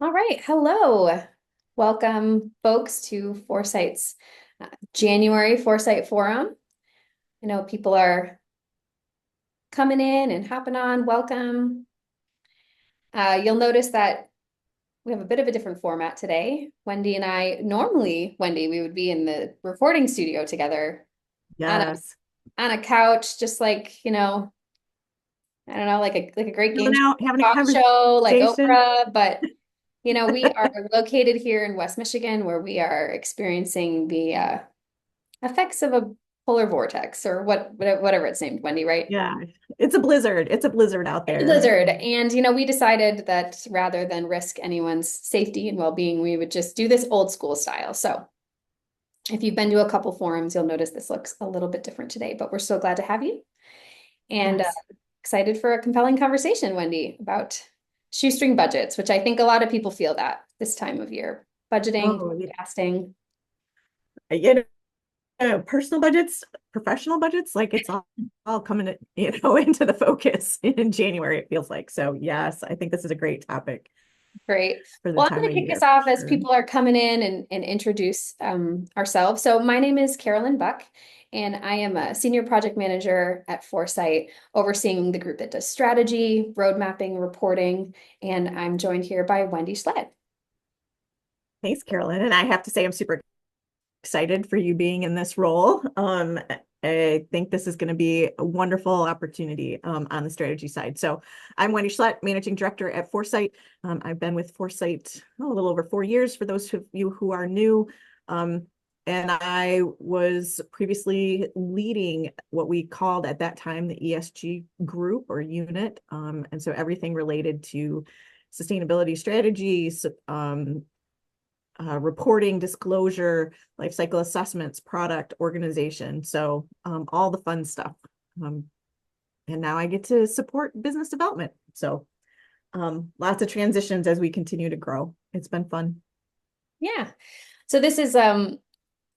All right. Hello. Welcome, folks, to Foresight's January Foresight Forum. I know people are coming in and hopping on. Welcome. You'll notice that we have a bit of a different format today. Wendy and I, normally, Wendy, we would be in the recording studio together on a Yes. on a couch, just like, I don't know, like a great game Chilling show, out, having a talk show, like conversation. Oprah, but we are located here in West Michigan where we are experiencing the effects of a polar vortex or whatever it's named, Wendy, right? Yeah, it's a blizzard. It's a blizzard out It's a there. blizzard. And, we decided that rather than risk anyone's safety and well-being, we would just do this old school style. So if you've been to a couple forums, you'll notice this looks a little bit different today, but we're so glad to have you and Yes. excited for a compelling conversation, Wendy, about shoestring budgets, which I think a lot of people feel that this time of year. Budgeting, Oh, forecasting. you personal budgets, professional budgets, like it's all coming, into the focus in January, it feels like. So yes, I think this is a great topic Great. for the Well, I'm time going of to kick us year for off as sure. people are coming in and introduce ourselves. So, my name is Carolyn Buck, and I am a senior project manager at Foresight, overseeing the group that does strategy, road mapping, reporting, and I'm joined here by Wendy Schlett. Thanks, Carolyn. And I have to say, I'm super excited for you being in this role. I think this is going to be a wonderful opportunity on the strategy side. So I'm Wendy Schlett, Managing Director at Foresight. I've been with Foresight a little over 4 years for those of you who are new. Um, and I was previously leading what we called at that time the ESG group or unit. And so everything related to sustainability strategies, reporting, disclosure, life cycle assessments, product organization. So all the fun stuff. Um, and now I get to support business development. So lots of transitions as we continue to grow. It's been fun. Yeah. So this is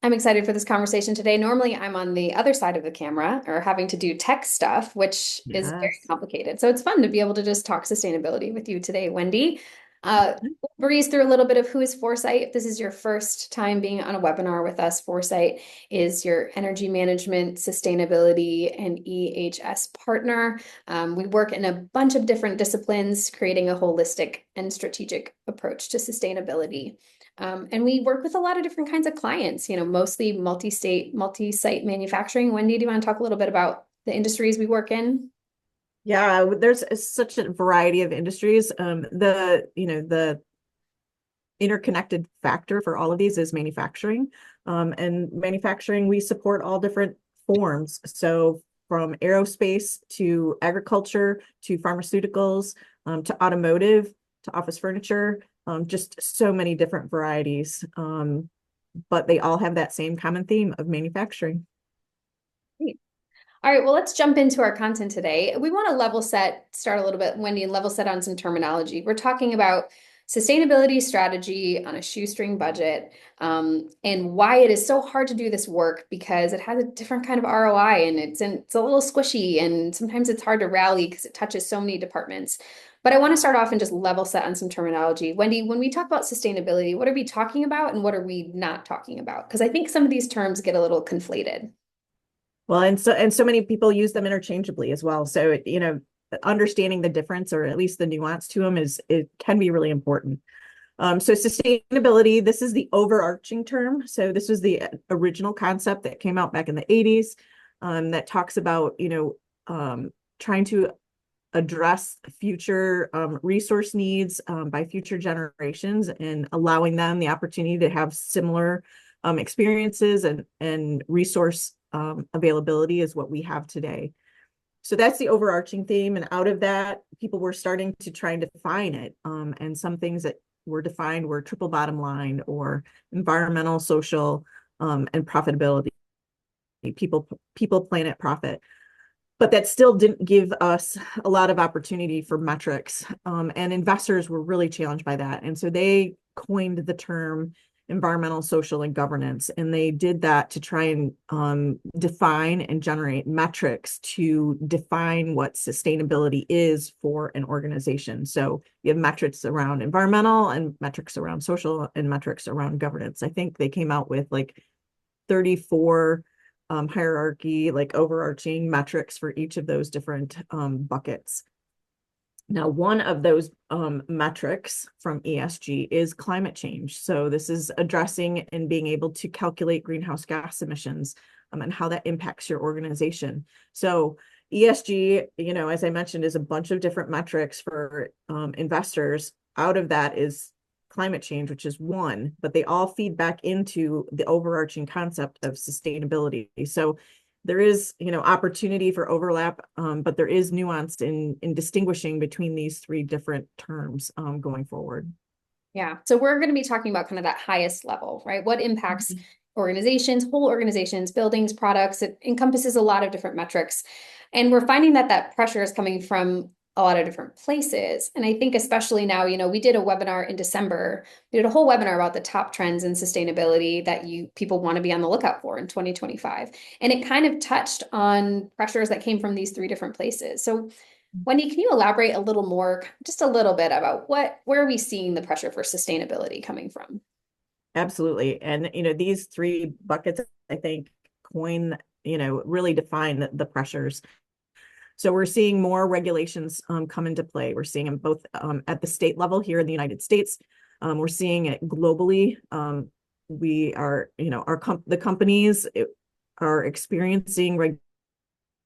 I'm excited for this conversation today. Normally, I'm on the other side of the camera or having to do tech stuff, which is very Yes. complicated. So it's fun to be able to just talk sustainability with you today, Wendy. We'll breeze through a little bit of who is Foresight. If this is your first time being on a webinar with us, Foresight is your energy management, sustainability, and EHS partner. We work in a bunch of different disciplines, creating a holistic and strategic approach to sustainability. And we work with a lot of different kinds of clients, mostly multi-state, multi-site manufacturing. Wendy, do you want to talk a little bit about the industries we work in? Yeah, there's such a variety of industries. The interconnected factor for all of these is manufacturing. And manufacturing, we support all different forms. So from aerospace to agriculture to pharmaceuticals to automotive to office furniture, just so many different varieties. But they all have that same common theme of manufacturing. Great. All right, well, let's jump into our content today. We want to start a little bit, Wendy, and level set on some terminology. We're talking about sustainability strategy on a shoestring budget, and why it is so hard to do this work because it has a different kind of ROI and it's a little squishy and sometimes it's hard to rally because it touches so many departments. But I want to start off and just level set on some terminology. Wendy, when we talk about sustainability, what are we talking about and what are we not talking about? Because I think some of these terms get a little conflated. Well, and so many people use them interchangeably as well. So, understanding the difference or at least the nuance to them it can be really important. So sustainability, this is the overarching term. So this was the original concept that came out back in the 80s, that talks about, trying to address future resource needs by future generations and allowing them the opportunity to have similar experiences and resource availability as what we have today. So that's the overarching theme. And out of that, people were starting to try and define it. And some things that were defined were triple bottom line or environmental, social, and profitability, people, planet, profit. But that still didn't give us a lot of opportunity for metrics. And investors were really challenged by that. And so they coined the term environmental, social, and governance. And they did that to try and define and generate metrics to define what sustainability is for an organization. So you have metrics around environmental and metrics around social and metrics around governance. I think they came out with like 34 hierarchy, like overarching metrics for each of those different buckets. Now, one of those metrics from ESG is climate change. So this is addressing and being able to calculate greenhouse gas emissions and how that impacts your organization. So ESG, as I mentioned, is a bunch of different metrics for investors. Out of that is climate change, which is one, but they all feed back into the overarching concept of sustainability. So there is, opportunity for overlap, but there is nuance in distinguishing between these three different terms going forward. Yeah. So we're going to be talking about kind of that highest level, right? What impacts organizations, whole organizations, buildings, products. It encompasses a lot of different metrics. And we're finding that that pressure is coming from a lot of different places. And I think especially now, we did a webinar in December. We did a whole webinar about the top trends in sustainability that people want to be on the lookout for in 2025. And it kind of touched on pressures that came from these three different places. So Wendy, can you elaborate a little more, just a little bit about where are we seeing the pressure for sustainability coming from? Absolutely. And, these three buckets, I think, really define the pressures. So we're seeing more regulations come into play. We're seeing them both at the state level here in the United States. We're seeing it globally. We are, the companies are experiencing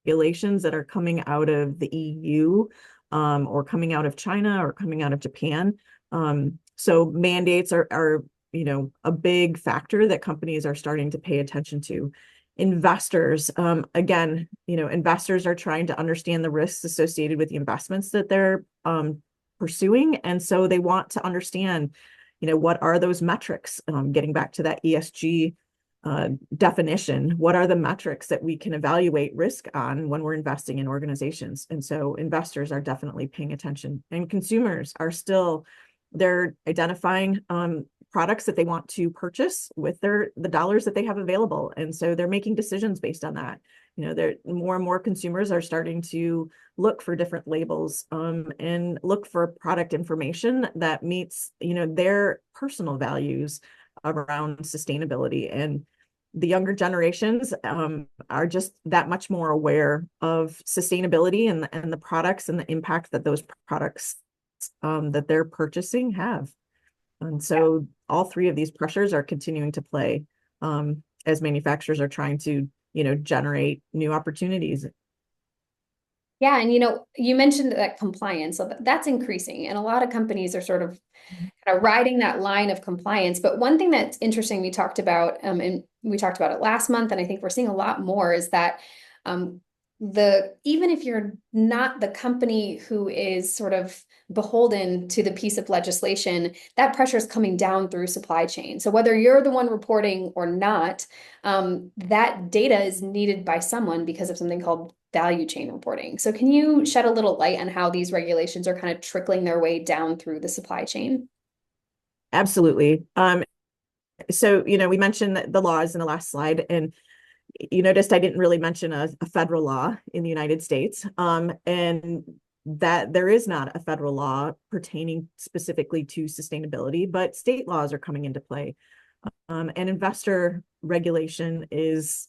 regulations that are coming out of the EU or coming out of China or coming out of Japan. So mandates are a big factor that companies are starting to pay attention to. Investors, again, investors are trying to understand the risks associated with the investments that they're pursuing. And so they want to understand, what are those metrics? Getting back to that ESG definition, what are the metrics that we can evaluate risk on when we're investing in organizations? And so investors are definitely paying attention, and consumers are still, they're identifying products that they want to purchase with the dollars that they have available. And so they're making decisions based on that. More and more consumers are starting to look for different labels and look for product information that meets, their personal values around sustainability. And the younger generations are just that much more aware of sustainability and the products and the impact that those products that they're purchasing have. And so all three of these pressures are continuing to play as manufacturers are trying to, generate new opportunities. Yeah. And, you mentioned that compliance, so that's increasing. And a lot of companies are sort of kind of riding that line of compliance. But one thing that's interesting, we talked about, and we talked about it last month, and I think we're seeing a lot more, is that even if you're not the company who is sort of beholden to the piece of legislation, that pressure is coming down through supply chain. So whether you're the one reporting or not, that data is needed by someone because of something called value chain reporting. So can you shed a little light on how these regulations are kind of trickling their way down through the supply chain? Absolutely. So, we mentioned the laws in the last slide, and you noticed I didn't really mention a federal law in the United States, and that there is not a federal law pertaining specifically to sustainability, but state laws are coming into play. And investor regulation is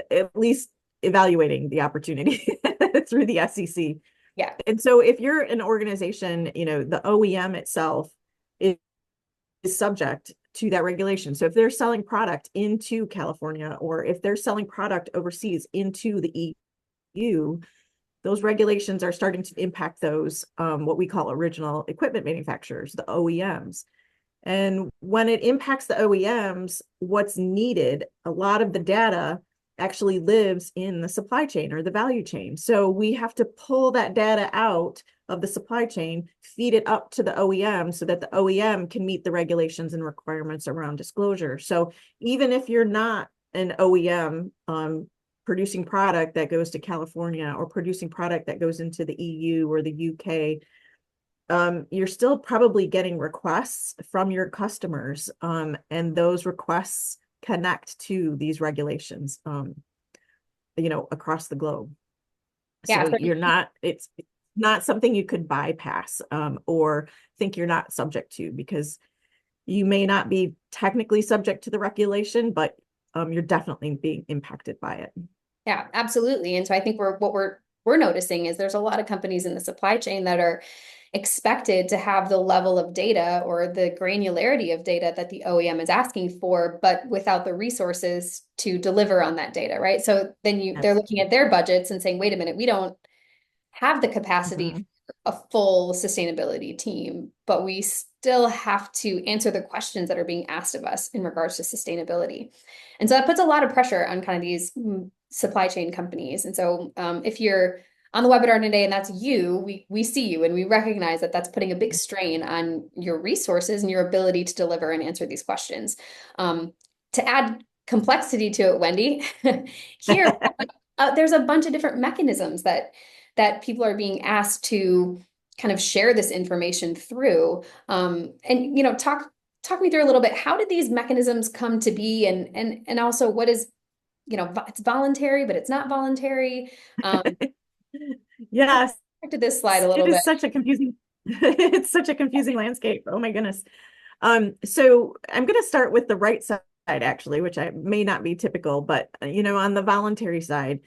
at least evaluating the opportunity through the SEC. Yeah. And so if you're an organization, the OEM itself is subject to that regulation. So if they're selling product into California, or if they're selling product overseas into the EU, those regulations are starting to impact those, what we call original equipment manufacturers, the OEMs. And when it impacts the OEMs, what's needed, a lot of the data actually lives in the supply chain or the value chain. So we have to pull that data out of the supply chain, feed it up to the OEM so that the OEM can meet the regulations and requirements around disclosure. So even if you're not an OEM producing product that goes to California or producing product that goes into the EU or the UK, you're still probably getting requests from your customers, and those requests connect to these regulations, across the globe. Yeah, So it's not something you could bypass, or think you're not subject to, because you may not be technically subject to the regulation, but you're definitely being impacted by it. yeah, absolutely. And so I think what we're noticing is there's a lot of companies in the supply chain that are expected to have the level of data or the granularity of data that the OEM is asking for, but without the resources to deliver on that data, right? So then they're looking at Absolutely. their budgets and saying, wait a minute, we don't have the capacity Mhm. for a full sustainability team, but we still have to answer the questions that are being asked of us in regards to sustainability. And so that puts a lot of pressure on kind of these supply chain companies. And so if you're on the webinar today and that's you, we see you and we recognize that that's putting a big strain on your resources and your ability to deliver and answer these questions. Um, to add complexity to it, Wendy, here there's a bunch of different mechanisms that people are being asked to kind of share this information through. And talk me through a little bit. How did these mechanisms come to be, and also what is, it's voluntary, but it's not voluntary. Yes, Back to this slide a it little bit. is such a confusing, it's such a confusing landscape. Oh my goodness. So I'm going to start with the right side, actually, which I may not be typical, but on the voluntary side,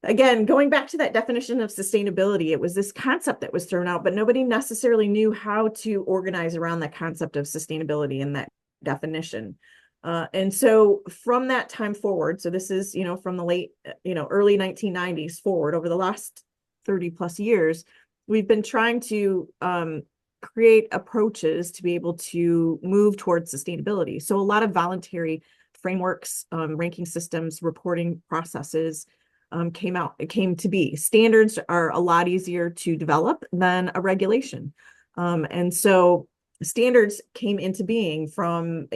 again, going back to that definition of sustainability, it was this concept that was thrown out, but nobody necessarily knew how to organize around that concept of sustainability and that definition. And so from that time forward, so this is, from the early 1990s forward, over the last 30 plus years, we've been trying to create approaches to be able to move towards sustainability. So a lot of voluntary frameworks, ranking systems, reporting processes, it came to be. Standards are a lot easier to develop than a regulation. And so standards came into being from,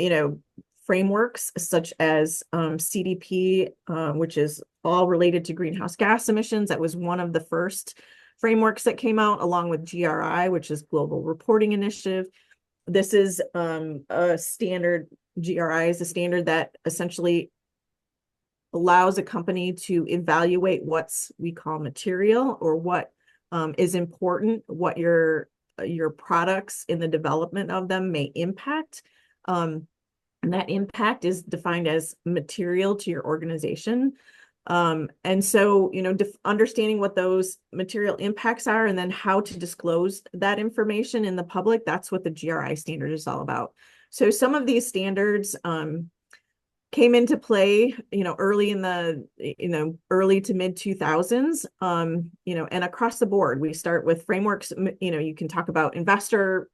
frameworks such as CDP, which is all related to greenhouse gas emissions. That was one of the first frameworks that came out, along with GRI, which is Global Reporting Initiative. This is a standard. GRI is a standard that essentially allows a company to evaluate what's we call material, or what is important, what your products in the development of them may impact. And that impact is defined as material to your organization. And so, understanding what those material impacts are and then how to disclose that information in the public, that's what the GRI standard is all about. So some of these standards came into play, early in the, early to mid 2000s, and across the board. We start with frameworks. You can talk about investor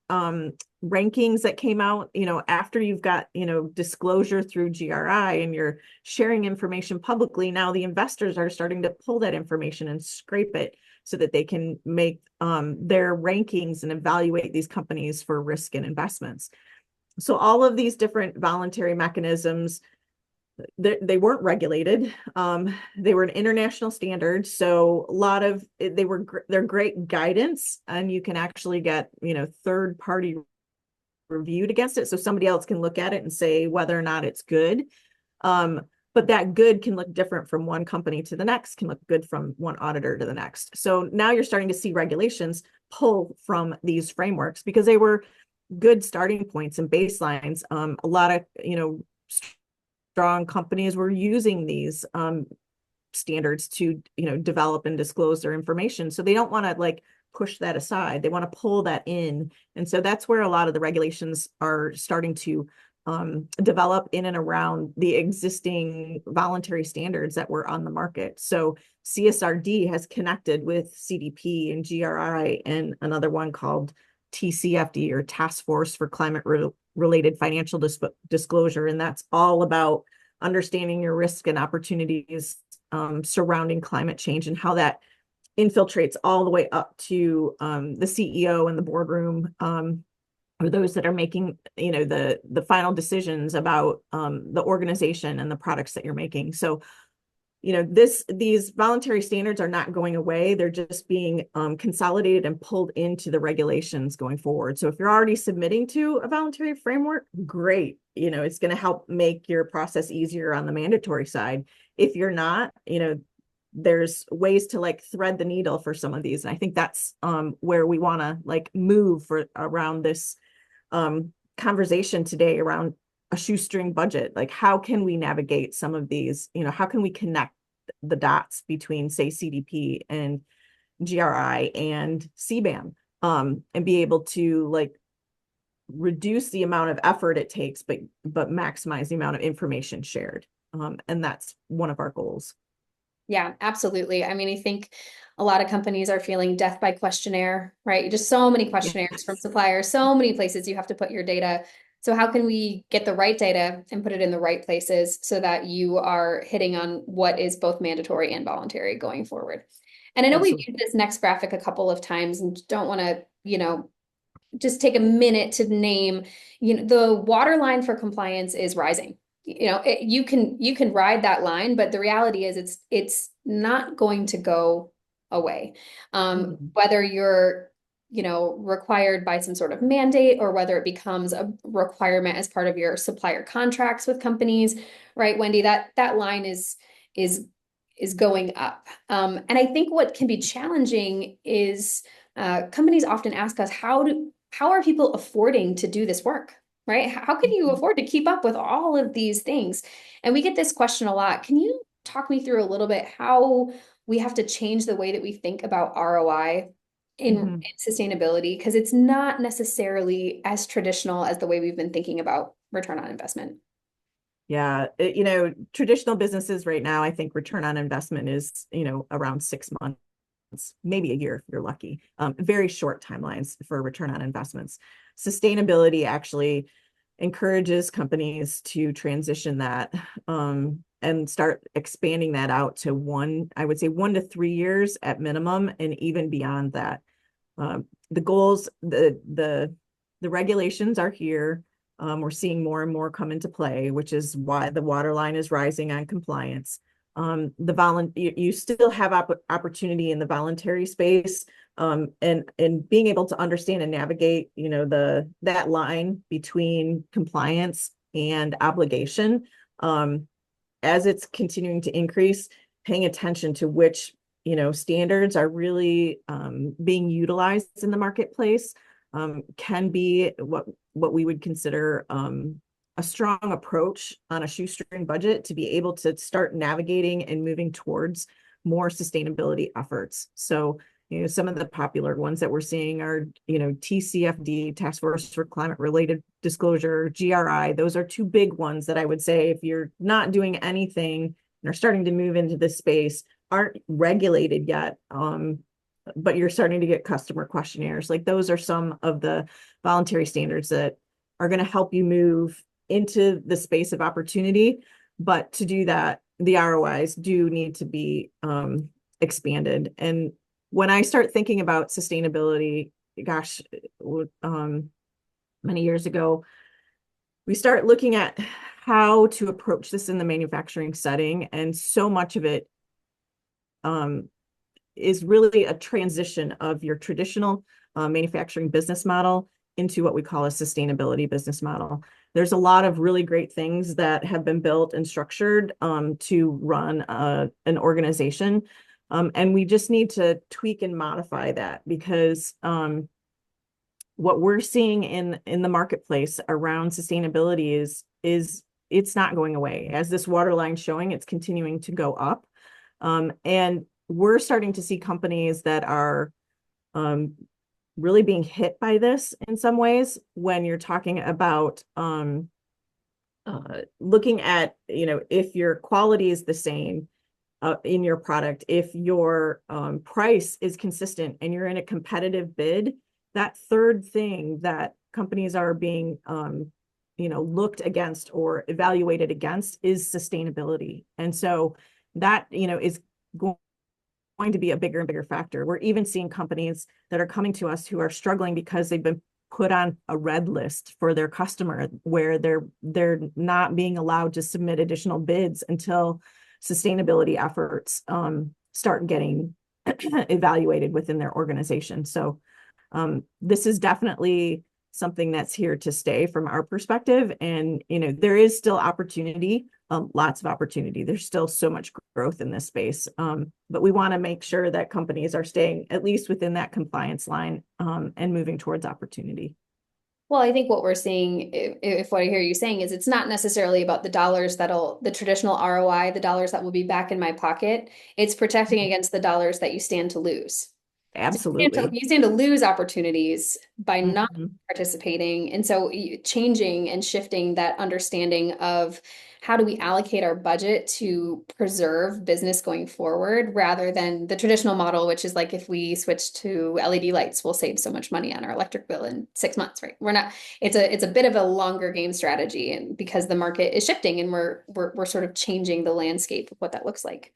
rankings that came out, after you've got, disclosure through GRI and you're sharing information publicly. Now the investors are starting to pull that information and scrape it so that they can make their rankings and evaluate these companies for risk and investments. So all of these different voluntary mechanisms, they weren't regulated. They were an international standard. So a lot of they're great guidance, and you can actually get, third party reviewed against it. So somebody else can look at it and say whether or not it's good. But that good can look different from one company to the next, can look good from one auditor to the next. So now you're starting to see regulations pull from these frameworks because they were good starting points and baselines. A lot of, strong companies were using these standards to, develop and disclose their information. So they don't want to push that aside. They want to pull that in. And so that's where a lot of the regulations are starting to develop in and around the existing voluntary standards that were on the market. So CSRD has connected with CDP and GRI and another one called TCFD, or Task Force for Climate Related Financial Disclosure. And that's all about understanding your risk and opportunities surrounding climate change and how that infiltrates all the way up to the CEO and the boardroom, or those that are making, the final decisions about the organization and the products that you're making. So these voluntary standards are not going away. They're just being consolidated and pulled into the regulations going forward. So if you're already submitting to a voluntary framework, great. It's going to help make your process easier on the mandatory side. If you're not, there's ways to like thread the needle for some of these. And I think that's where we want to like move for around this conversation today around a shoestring budget. Like, how can we navigate some of these? How can we connect the dots between, say, CDP and GRI and CBAM, and be able to like reduce the amount of effort it takes, but maximize the amount of information shared. And that's one of our goals. Yeah, absolutely. I mean, I think a lot of companies are feeling death by questionnaire, right? Just so many questionnaires from Yes. suppliers, so many places you have to put your data. So how can we get the right data and put it in the right places so that you are hitting on what is both mandatory and voluntary going forward? And I know we've Absolutely. used this next graphic a couple of times and don't want to, just take a minute to name, the water line for compliance is rising. You can ride that line, but the reality is it's not going to go away. Mhm. Whether you're required by some sort of mandate or whether it becomes a requirement as part of your supplier contracts with companies, right, Wendy? That line is is going up. And I think what can be challenging is companies often ask us, how are people affording to do this work? Right? How can you Mhm. afford to keep up with all of these things? And we get this question a lot. Can you talk me through a little bit how we have to change the way that we think about ROI in Mhm. sustainability? Because it's not necessarily as traditional as the way we've been thinking about return on investment. Yeah, traditional businesses right now, I think return on investment is, around 6 months, maybe a year if you're lucky. Very short timelines for return on investments. Sustainability actually encourages companies to transition that, and start expanding that out to I would say 1 to 3 years at minimum, and even beyond that. The goals, the regulations are here. We're seeing more and more come into play, which is why the water line is rising on compliance. You still have opportunity in the voluntary space, and being able to understand and navigate, that line between compliance and obligation, as it's continuing to increase, paying attention to which standards are really being utilized in the marketplace, can be what we would consider a strong approach on a shoestring budget to be able to start navigating and moving towards more sustainability efforts. So, some of the popular ones that we're seeing are, TCFD, Task Force for Climate Related Disclosure, GRI. Those are two big ones that I would say, if you're not doing anything and are starting to move into this space, aren't regulated yet, but you're starting to get customer questionnaires. Like, those are some of the voluntary standards that are going to help you move into the space of opportunity. But to do that, the ROIs do need to be expanded. And when I start thinking about sustainability, gosh, many years ago, we start looking at how to approach this in the manufacturing setting. And so much of it is really a transition of your traditional manufacturing business model into what we call a sustainability business model. There's a lot of really great things that have been built and structured to run an organization. And we just need to tweak and modify that, because what we're seeing in the marketplace around sustainability is it's not going away. As this water line showing, it's continuing to go up. And we're starting to see companies that are really being hit by this in some ways, when you're talking about looking at, if your quality is the same in your product, if your price is consistent and you're in a competitive bid, that third thing that companies are being looked against or evaluated against is sustainability. And so that, is going to be a bigger and bigger factor. We're even seeing companies that are coming to us who are struggling because they've been put on a red list for their customer, where they're not being allowed to submit additional bids until sustainability efforts start getting evaluated within their organization. So this is definitely something that's here to stay from our perspective. And, there is still opportunity, lots of opportunity. There's still so much growth in this space. But we want to make sure that companies are staying at least within that compliance line and moving towards opportunity. Well, I think what we're seeing, if what I hear you saying is it's not necessarily about the dollars the traditional ROI, the dollars that will be back in my pocket. It's protecting against the dollars that you stand to lose. So Absolutely. you stand to lose opportunities by not Mhm. participating. And so changing and shifting that understanding of how do we allocate our budget to preserve business going forward rather than the traditional model, which is like if we switch to LED lights, we'll save so much money on our electric bill in 6 months, right? We're not, it's a bit of a longer game strategy and because the market is shifting and we're sort of changing the landscape of what that looks like.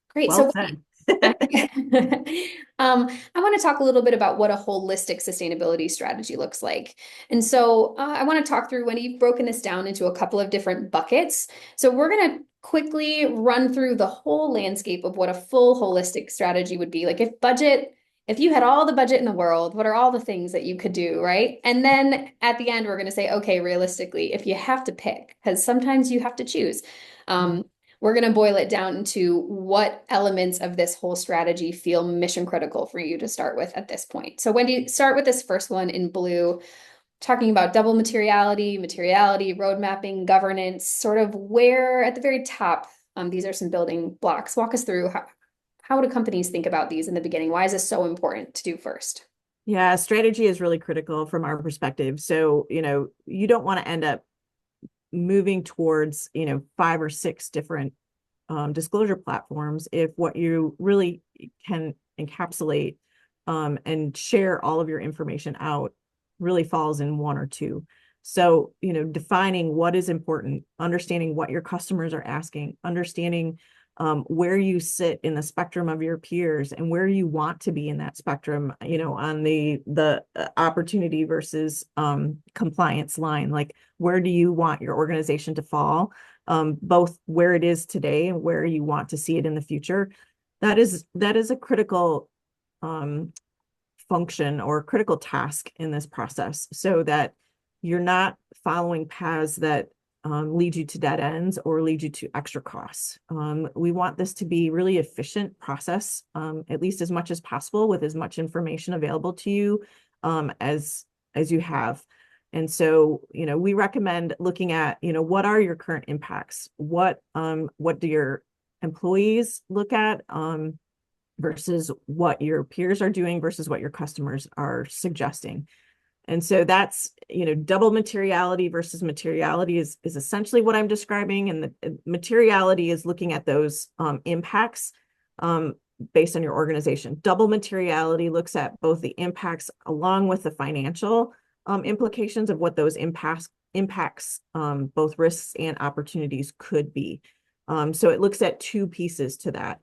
Great. Well So said. I want to talk a little bit about what a holistic sustainability strategy looks like. And so I want to talk through when you've broken this down into a couple of different buckets. So we're going to quickly run through the whole landscape of what a full holistic strategy would be. Like if you had all the budget in the world, what are all the things that you could do, right? And then at the end, we're going to say, okay, realistically, if you have to pick, because sometimes you have to choose. We're going to boil it down to what elements of this whole strategy feel mission critical for you to start with at this point. So, Wendy, start with this first one in blue, talking about double materiality, road mapping, governance, sort of where at the very top, these are some building blocks. Walk us through how do companies think about these in the beginning? Why is this so important to do first? Yeah, strategy is really critical from our perspective. So, you don't want to end up moving towards, 5 or 6 different disclosure platforms if what you really can encapsulate and share all of your information out really falls in 1 or 2. So, defining what is important, understanding what your customers are asking, understanding where you sit in the spectrum of your peers and where you want to be in that spectrum, on the opportunity versus compliance line, like where do you want your organization to fall, both where it is today and where you want to see it in the future. That is a critical function or critical task in this process so that you're not following paths that lead you to dead ends or lead you to extra costs. We want this to be really efficient process, at least as much as possible with as much information available to you as you have. And so, we recommend looking at, what are your current impacts? What do your employees look at versus what your peers are doing versus what your customers are suggesting? And so that's, double materiality versus materiality is essentially what I'm describing. And the materiality is looking at those impacts based on your organization. Double materiality looks at both the impacts along with the financial implications of what those impacts both risks and opportunities could be. So it looks at 2 pieces to that.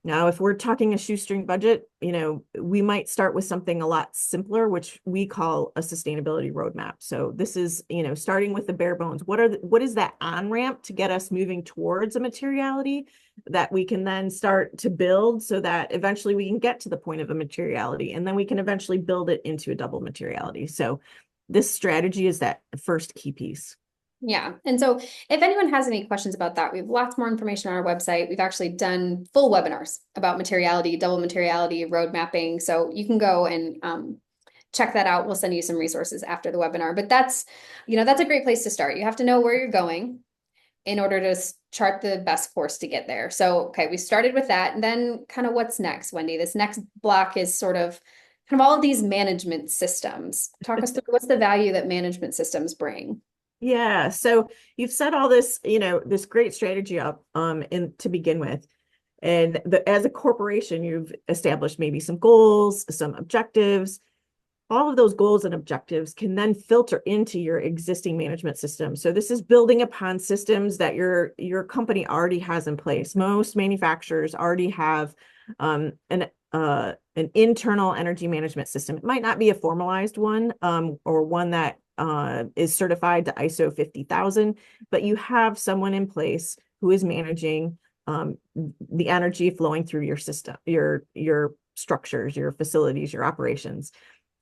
Now, if we're talking a shoestring budget, we might start with something a lot simpler, which we call a sustainability roadmap. So this is, starting with the bare bones. What is that on-ramp to get us moving towards a materiality that we can then start to build so that eventually we can get to the point of a materiality, and then we can eventually build it into a double materiality. So this strategy is that first key piece. Yeah. And so if anyone has any questions about that, we have lots more information on our website. We've actually done full webinars about materiality, double materiality, road mapping. So you can go and check that out. We'll send you some resources after the webinar. But that's a great place to start. You have to know where you're going in order to chart the best course to get there. So, okay, we started with that. And then kind of what's next, Wendy? This next block is sort of kind of all of these management systems. Talk us through what's the value that management systems bring. Yeah. So you've set all this, this great strategy up to begin with. And as a corporation, you've established maybe some goals, some objectives. All of those goals and objectives can then filter into your existing management system. So this is building upon systems that your company already has in place. Most manufacturers already have an internal energy management system. It might not be a formalized one or one that is certified to ISO 50000, but you have someone in place who is managing the energy flowing through your system, your structures, your facilities, your operations.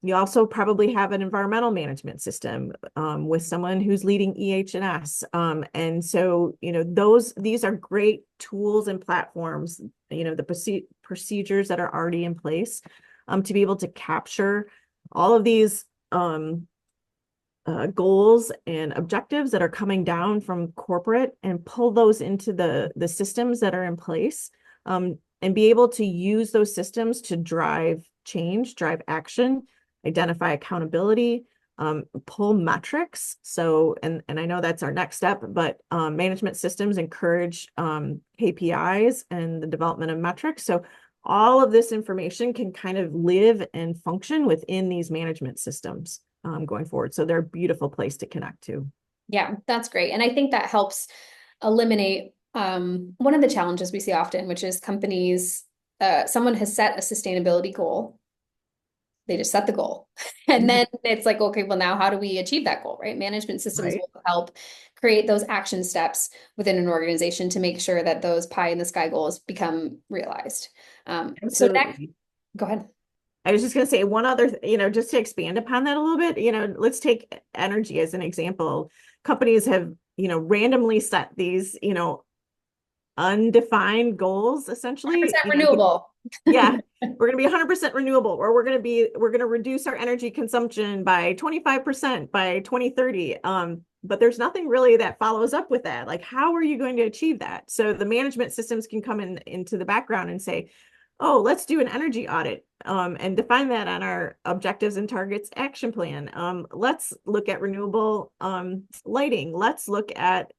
You also probably have an environmental management system with someone who's leading EH&S. And so, these are great tools and platforms, the procedures that are already in place to be able to capture all of these goals and objectives that are coming down from corporate and pull those into the systems that are in place, and be able to use those systems to drive change, drive action, identify accountability, pull metrics. So, and I know that's our next step, but management systems encourage KPIs and the development of metrics. So all of this information can kind of live and function within these management systems going forward. So they're a beautiful place to connect to. Yeah, that's great. And I think that helps eliminate one of the challenges we see often, which is companies, someone has set a sustainability goal. They just set the goal. And then it's like, okay, well, now how do we achieve that goal, right? Management systems Right. will help create those action steps within an organization to make sure that those pie in the sky goals become realized. So next, Absolutely. go ahead. I was just going to say one other, just to expand upon that a little bit, let's take energy as an example. Companies have, randomly set these, undefined goals, essentially. 100% renewable. Yeah, we're going to be 100% renewable, or we're going to reduce our energy consumption by 25% by 2030. But there's nothing really that follows up with that. Like, how are you going to achieve that? So the management systems can come into the background and say, oh, let's do an energy audit and define that on our objectives and targets action plan. Let's look at renewable lighting. Let's look at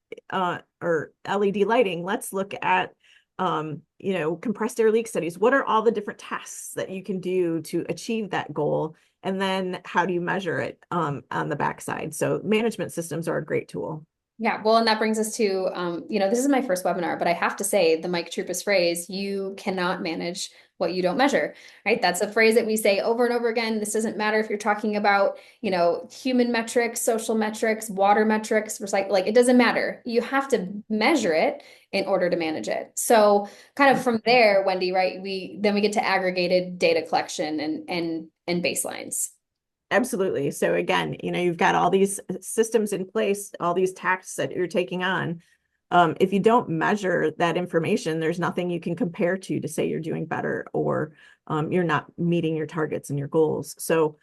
or LED lighting. Let's look at compressed air leak studies. What are all the different tasks that you can do to achieve that goal? And then how do you measure it on the backside? So management systems are a great tool. Yeah, well, and that brings us to, this is my first webinar, but I have to say the Mike Troupis phrase, you cannot manage what you don't measure, right? That's a phrase that we say over and over again. This doesn't matter if you're talking about, human metrics, social metrics, water metrics, recycle, like it doesn't matter. You have to measure it in order to manage it. So kind of from there, Wendy, right, we get to aggregated data collection and baselines. Absolutely. So again, you've got all these systems in place, all these tasks that you're taking on. If you don't measure that information, there's nothing you can compare to say you're doing better or you're not meeting your targets and your goals. So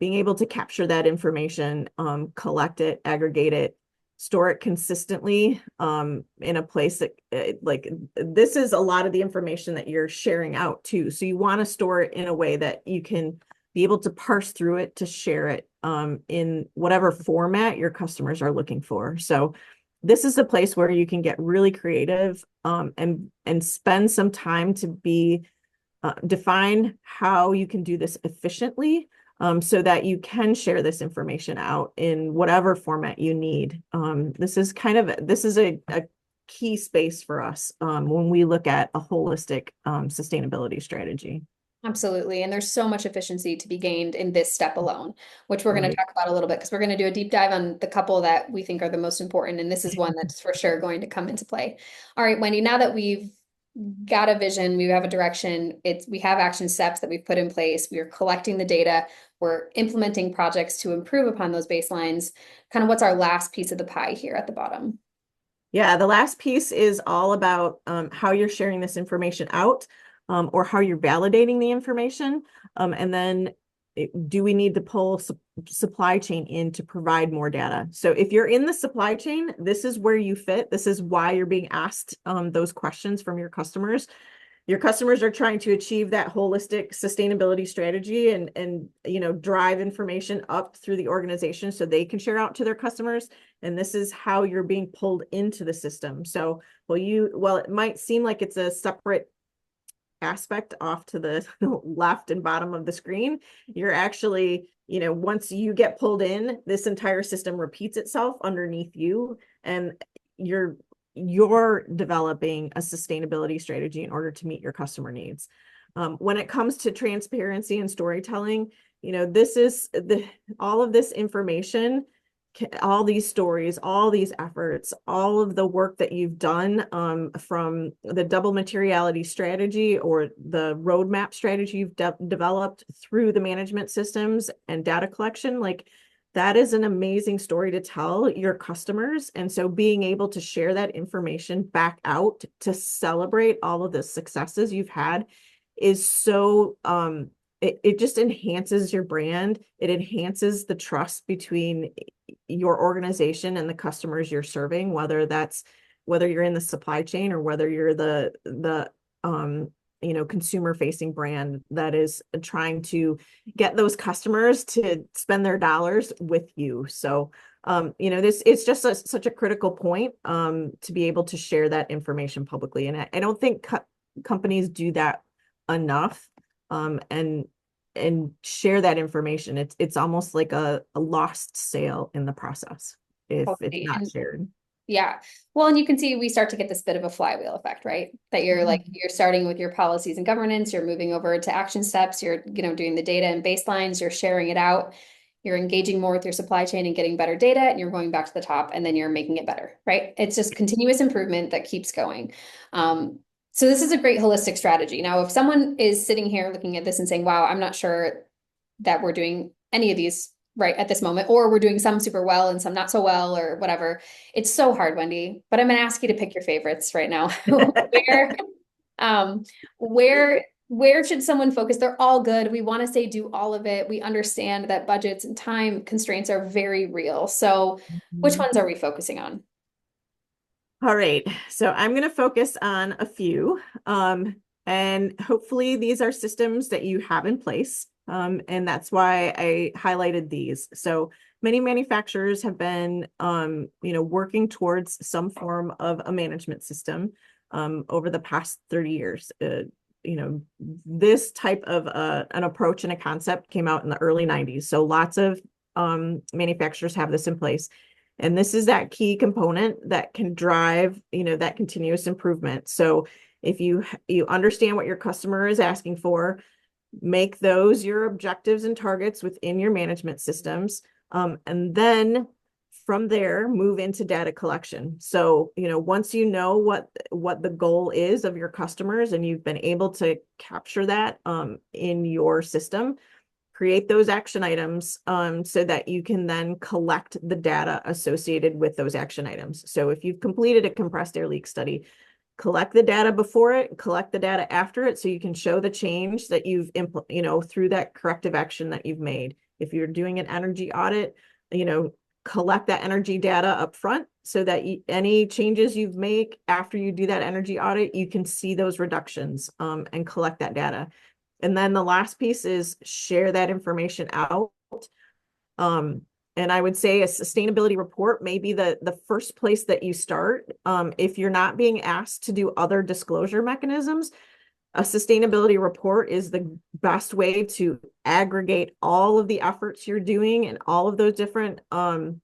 being able to capture that information, collect it, aggregate it, store it consistently in a place that like this is a lot of the information that you're sharing out too. So you want to store it in a way that you can be able to parse through it to share it in whatever format your customers are looking for. So this is a place where you can get really creative and spend some time to be define how you can do this efficiently so that you can share this information out in whatever format you need. This is a key space for us when we look at a holistic sustainability strategy. Absolutely. And there's so much efficiency to be gained in this step alone, which we're going to Right. talk about a little bit because we're going to do a deep dive on the couple that we think are the most important. And this is one that's for sure going to come into play. All right, Wendy, now that we've got a vision, we have a direction, we have action steps that we've put in place, we are collecting the data, we're implementing projects to improve upon those baselines. Kind of what's our last piece of the pie here at the bottom? Yeah, the last piece is all about how you're sharing this information out or how you're validating the information. And then do we need to pull supply chain in to provide more data? So if you're in the supply chain, this is where you fit. This is why you're being asked those questions from your customers. Your customers are trying to achieve that holistic sustainability strategy and drive information up through the organization so they can share out to their customers. And this is how you're being pulled into the system. So while it might seem like it's a separate aspect off to the left and bottom of the screen, you're actually, once you get pulled in, this entire system repeats itself underneath you, and you're developing a sustainability strategy in order to meet your customer needs. When it comes to transparency and storytelling, this is all of this information all these stories, all these efforts, all of the work that you've done, from the double materiality strategy or the roadmap strategy you've developed through the management systems and data collection, like that is an amazing story to tell your customers. And so being able to share that information back out to celebrate all of the successes you've had is so it just enhances your brand. It enhances the trust between your organization and the customers you're serving, whether you're in the supply chain or whether you're the consumer facing brand that is trying to get those customers to spend their dollars with you. So this it's just such a critical point to be able to share that information publicly. And I don't think companies do that enough, and share that information. It's almost like a lost sale in the process if it's Totally. not And shared. yeah. Well, and you can see we start to get this bit of a flywheel effect, right? That you're like, Mhm. you're starting with your policies and governance, you're moving over to action steps, you're, doing the data and baselines, you're sharing it out, you're engaging more with your supply chain and getting better data, and you're going back to the top and then you're making it better, right? It's just continuous improvement that keeps going. So this is a great holistic strategy. Now, if someone is sitting here looking at this and saying, wow, I'm not sure that we're doing any of these right at this moment, or we're doing some super well and some not so well, or whatever. It's so hard, Wendy, but I'm going to ask you to pick your favorites right now. Where, um, where should someone focus? They're all good. We want to say do all of it. We understand that budgets and time constraints are very real. So which Mhm. ones are we focusing on? All right. So I'm going to focus on a few. And hopefully these are systems that you have in place. And that's why I highlighted these. So many manufacturers have been, working towards some form of a management system over the past 30 years. This type of an approach and a concept came out in the early 90s. So lots of manufacturers have this in place. And this is that key component that can drive, that continuous improvement. So if you understand what your customer is asking for, make those your objectives and targets within your management systems. And then from there, move into data collection. So, once you know what the goal is of your customers and you've been able to capture that in your system, create those action items so that you can then collect the data associated with those action items. So if you've completed a compressed air leak study, collect the data before it, collect the data after it, so you can show the change that you've through that corrective action that you've made. If you're doing an energy audit, collect that energy data up front so that any changes you've made after you do that energy audit, you can see those reductions and collect that data. And then the last piece is share that information out. And I would say a sustainability report may be the first place that you start. If you're not being asked to do other disclosure mechanisms, a sustainability report is the best way to aggregate all of the efforts you're doing and all of those different um,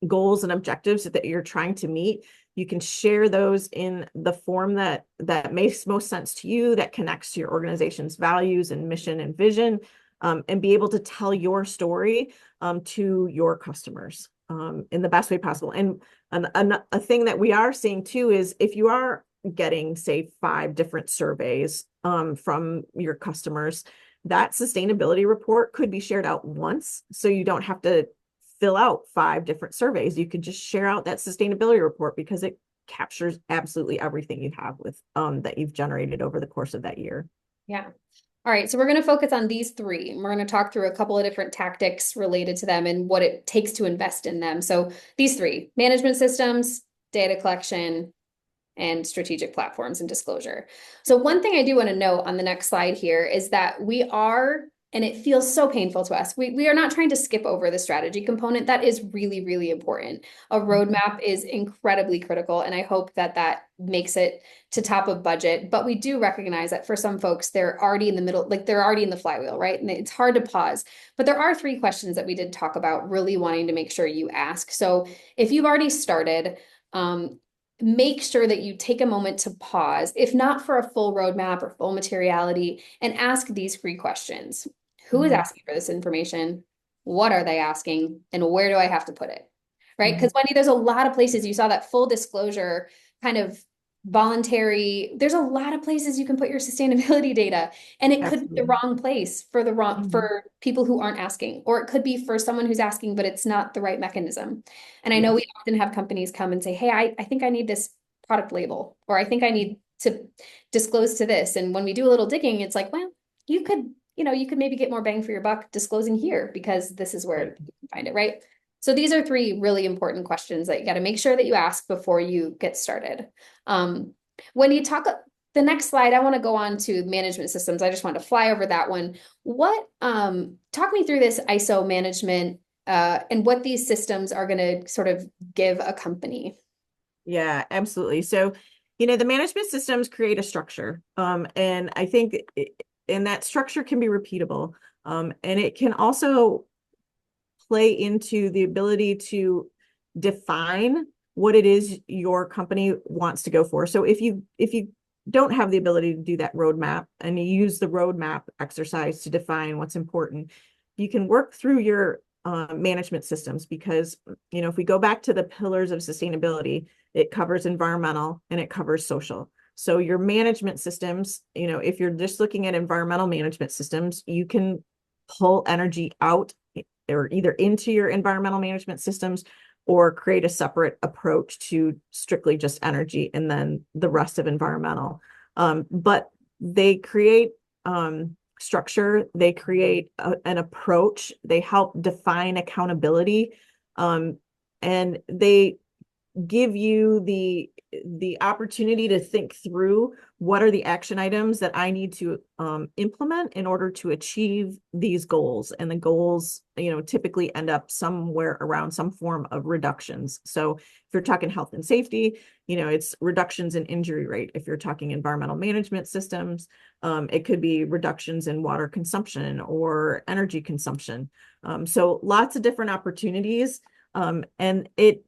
goals and objectives that you're trying to meet. You can share those in the form that makes most sense to you, that connects to your organization's values and mission and vision, and be able to tell your story to your customers in the best way possible. And a thing that we are seeing too is if you are getting, say, 5 different surveys from your customers, that sustainability report could be shared out once, so you don't have to fill out 5 different surveys. You could just share out that sustainability report because it captures absolutely everything you have with that you've generated over the course of that year. Yeah. All right, so we're going to focus on these three. And we're going to talk through a couple of different tactics related to them and what it takes to invest in them. So these three: management systems, data collection, and strategic platforms and disclosure. So one thing I do want to note on the next slide here is that we are, and it feels so painful to us, we are not trying to skip over the strategy component. That is really, really important. A roadmap is incredibly critical, and I hope that that makes it to top of budget. But we do recognize that for some folks, they're already in the middle, like they're already in the flywheel, right? And it's hard to pause. But there are 3 questions that we did talk about really wanting to make sure you ask. So if you've already started, make sure that you take a moment to pause, if not for a full roadmap or full materiality, and ask these 3 questions. Who is Mhm. asking for this information? what are they asking, and where do I have to put it? Right? Mhm. Because Wendy, there's a lot of places you saw that full disclosure kind of voluntary. There's a lot of places you can put your sustainability data, and it could be the Absolutely. wrong place for the wrong Mhm. for people who aren't asking, or it could be for someone who's asking, but it's not the right mechanism. And I know we Yes. often have companies come and say, hey, I think I need this product label, or I think I need to disclose to this. And when we do a little digging, it's like, well, you could, you could maybe get more bang for your buck disclosing here because this is where Right. you can find it, right? So these are three really important questions that you got to make sure that you ask before you get started. Um, when you talk, the next slide, I want to go on to management systems. I just want to fly over that one. Talk me through this ISO management and what these systems are going to sort of give a company. Yeah, absolutely. So, the management systems create a structure. And I think and that structure can be repeatable. And it can also play into the ability to define what it is your company wants to go for. So if you don't have the ability to do that roadmap and you use the roadmap exercise to define what's important, you can work through your management systems because if we go back to the pillars of sustainability, it covers environmental and it covers social. So your management systems, if you're just looking at environmental management systems, you can pull energy out or either into your environmental management systems or create a separate approach to strictly just energy and then the rest of environmental. But they create structure, they create an approach, they help define accountability, and they give you the opportunity to think through what are the action items that I need to implement in order to achieve these goals. And the goals, typically end up somewhere around some form of reductions. So if you're talking health and safety, it's reductions in injury rate. If you're talking environmental management systems, it could be reductions in water consumption or energy consumption. So lots of different opportunities. And it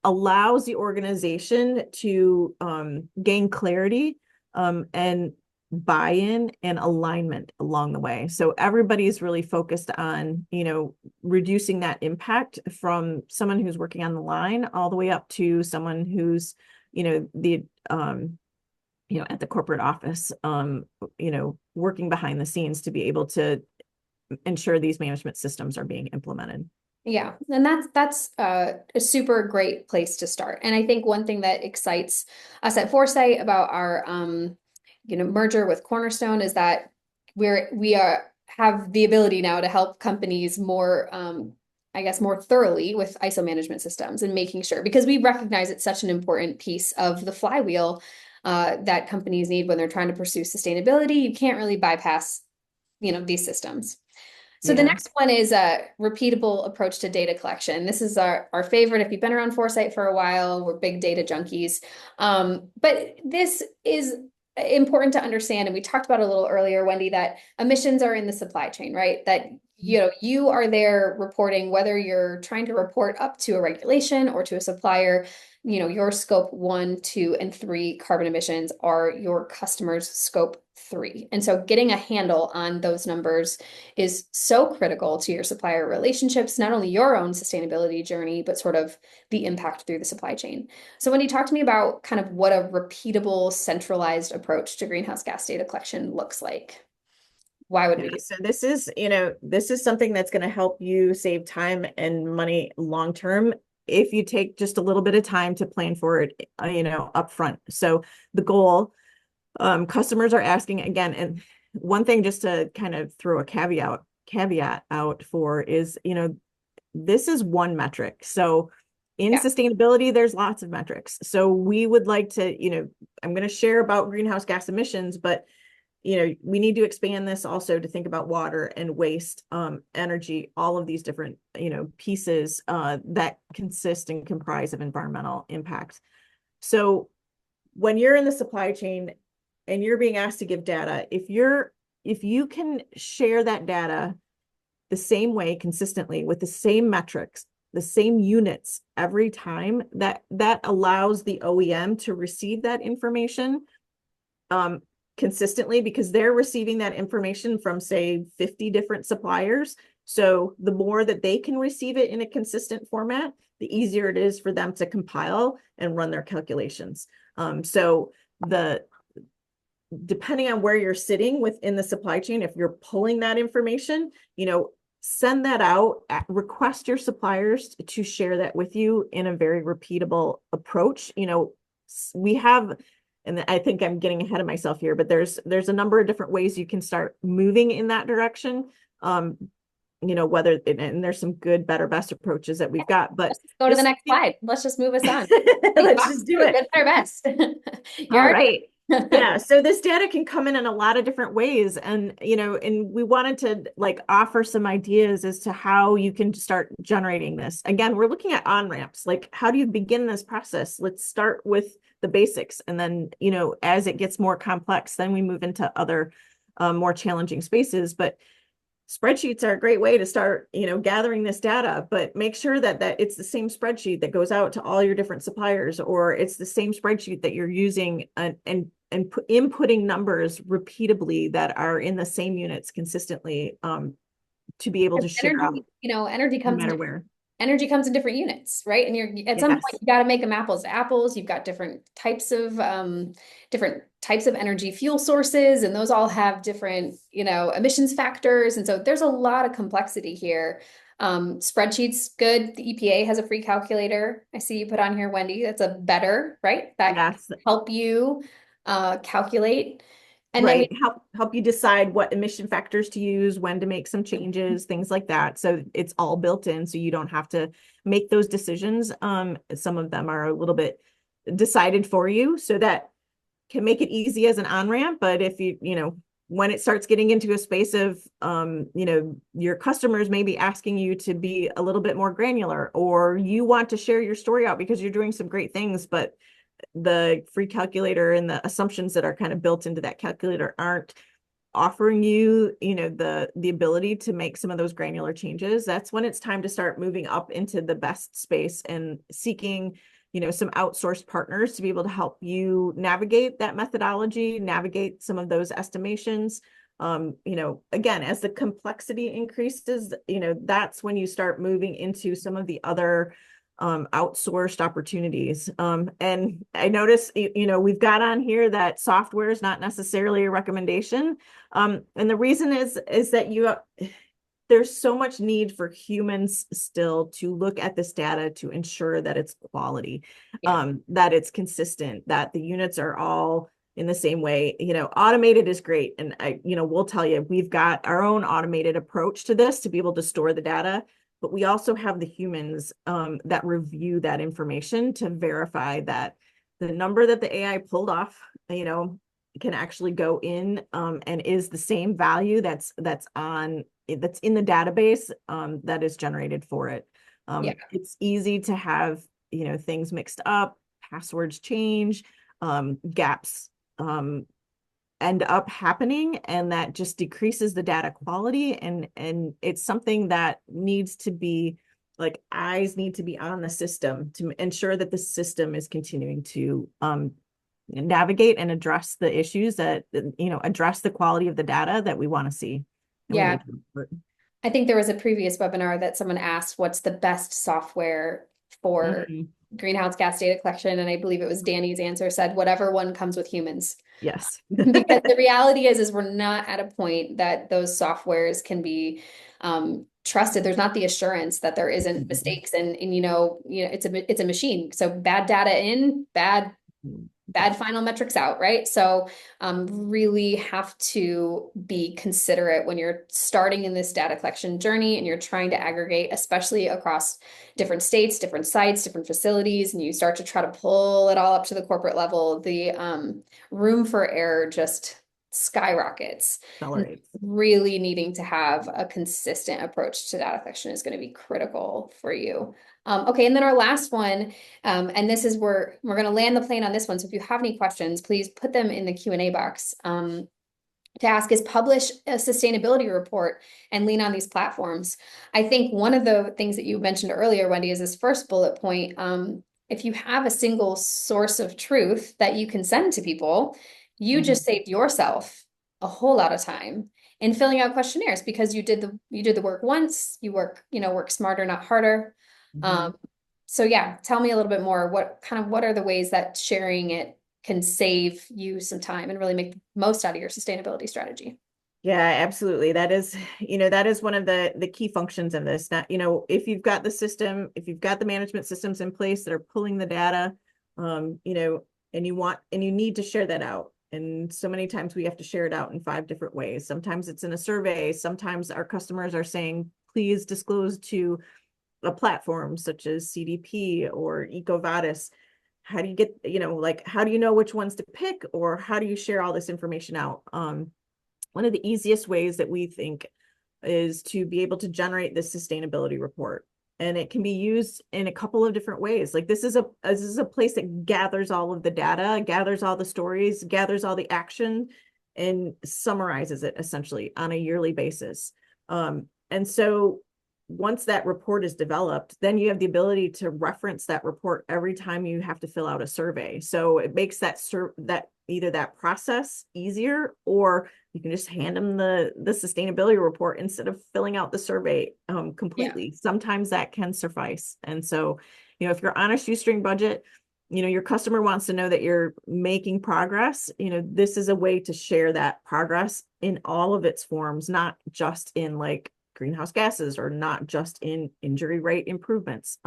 allows the organization to gain clarity and buy-in and alignment along the way. So everybody's really focused on, reducing that impact from someone who's working on the line all the way up to someone who's, the at the corporate office, working behind the scenes to be able to ensure these management systems are being implemented. Yeah, and that's a super great place to start. And I think one thing that excites us at Foresight about our merger with Cornerstone is that we have the ability now to help companies more I guess more thoroughly with ISO management systems and making sure because we recognize it's such an important piece of the flywheel that companies need when they're trying to pursue sustainability. You can't really bypass, these systems. So the Yeah. next one is a repeatable approach to data collection. This is our favorite. If you've been around Foresight for a while, we're big data junkies. But this is important to understand, and we talked about it a little earlier, Wendy, that emissions are in the supply chain, right? That you are there reporting whether you're trying to report up to a regulation or to a supplier. Your scope 1, 2, and 3 carbon emissions are your customers' scope 3. And so getting a handle on those numbers is so critical to your supplier relationships, not only your own sustainability journey, but sort of the impact through the supply chain. So when you talk to me about kind of what a repeatable, centralized approach to greenhouse gas data collection looks like, why would Yeah, we do? so this is something that's going to help you save time and money long term if you take just a little bit of time to plan for it, upfront. So the goal, customers are asking again, and one thing just to kind of throw a caveat out for is, this is one metric. So in Yeah. sustainability, there's lots of metrics. So we would like to, I'm going to share about greenhouse gas emissions, but we need to expand this also to think about water and waste, energy, all of these different, pieces that consist and comprise of environmental impact. So when you're in the supply chain and you're being asked to give data, if you can share that data the same way consistently with the same metrics, the same units every time, that allows the OEM to receive that information um, consistently because they're receiving that information from say 50 different suppliers. So the more that they can receive it in a consistent format, the easier it is for them to compile and run their calculations. So the depending on where you're sitting within the supply chain, if you're pulling that information, send that out, request your suppliers to share that with you in a very repeatable approach. We have, and I think I'm getting ahead of myself here, but there's a number of different ways you can start moving in that direction. Whether, and there's some good, better, best approaches that we've got, but Let's just go to the just next slide. Let's just move us on. let's just do it. Good, better, best. All You're right. Yeah, so this data can come in a lot of different ways, and and we wanted to like offer some ideas as to how you can start generating this. Again, we're looking at on-ramps, like how do you begin this process? Let's start with the basics, and then as it gets more complex, then we move into other more challenging spaces. But spreadsheets are a great way to start, gathering this data, but make sure that it's the same spreadsheet that goes out to all your different suppliers, or it's the same spreadsheet that you're using inputting numbers repeatedly that are in the same units consistently, to be able to share out energy, energy no comes in matter where. energy comes in different units, right? And you're at some point Yes. you got to make them apples to apples. You've got different types of energy fuel sources, and those all have different, emissions factors. And so there's a lot of complexity here. Spreadsheets, good. The EPA has a free calculator. I see you put on here, Wendy. That's a better, right? That can Yes. help you calculate. And then we Right. Help you decide what emission factors to use, when to make some changes, things like that. So it's all built in, so you don't have to make those decisions. Some of them are a little bit decided for you, so that can make it easy as an on-ramp. But if when it starts getting into a space of, your customers may be asking you to be a little bit more granular, or you want to share your story out because you're doing some great things, but the free calculator and the assumptions that are kind of built into that calculator aren't offering you, the ability to make some of those granular changes. That's when it's time to start moving up into the best space and seeking, some outsourced partners to be able to help you navigate that methodology, navigate some of those estimations. Again, as the complexity increases, that's when you start moving into some of the other outsourced opportunities. And I notice, we've got on here that software is not necessarily a recommendation. And the reason is that there's so much need for humans still to look at this data to ensure that it's quality, yeah. that it's consistent, that the units are all in the same way. Automated is great. And we'll tell you, we've got our own automated approach to this to be able to store the data, but we also have the humans that review that information to verify that the number that the AI pulled off, can actually go in and is the same value that's in the database that is generated for it. Yeah. It's easy to have, things mixed up, passwords change, gaps end up happening, and that just decreases the data quality. And it's something that needs to be, like, eyes need to be on the system to ensure that the system is continuing to navigate and address the issues that, address the quality of the data that we want to see. And we Yeah. need to report. I think there was a previous webinar that someone asked, what's the best software for Mhm. greenhouse gas data collection? And I believe it was Danny's answer said, whatever one comes with humans. Yes. Because the reality is we're not at a point that those softwares can be trusted. There's not the assurance that there isn't mistakes, and it's a machine. So bad data in, bad final metrics out, right? So really have to be considerate when you're starting in this data collection journey and you're trying to aggregate, especially across different states, different sites, different facilities, and you start to try to pull it all up to the corporate level, the room for error just skyrockets. And Accelerates. really needing to have a consistent approach to data collection is going to be critical for you. Okay, and then our last one, and this is where we're going to land the plane on this one. So if you have any questions, please put them in the Q&A box to ask, is publish a sustainability report and lean on these platforms. I think one of the things that you mentioned earlier, Wendy, is this first bullet point. If you have a single source of truth that you can send to people, you just saved yourself a whole lot of time in filling out questionnaires because you did the work once, work smarter, not harder. Mhm. Um, so yeah, tell me a little bit more. What are the ways that sharing it can save you some time and really make the most out of your sustainability strategy? Yeah, absolutely. That is, that is one of the key functions of this. Not, if you've got the system, if you've got the management systems in place that are pulling the data, and you need to share that out. And so many times we have to share it out in 5 different ways. Sometimes it's in a survey. Sometimes our customers are saying, please disclose to a platform such as CDP or EcoVadis. How do you get, like, how do you know which ones to pick, or how do you share all this information out? One of the easiest ways that we think is to be able to generate this sustainability report. And it can be used in a couple of different ways. Like this is a place that gathers all of the data, gathers all the stories, gathers all the action, and summarizes it essentially on a yearly basis. And so once that report is developed, then you have the ability to reference that report every time you have to fill out a survey. So it makes that either that process easier, or you can just hand them the sustainability report instead of filling out the survey Yeah. completely. Sometimes that can suffice. And so, if you're on a shoestring budget, your customer wants to know that you're making progress. This is a way to share that progress in all of its forms, not just in like greenhouse gases, or not just in injury rate improvements,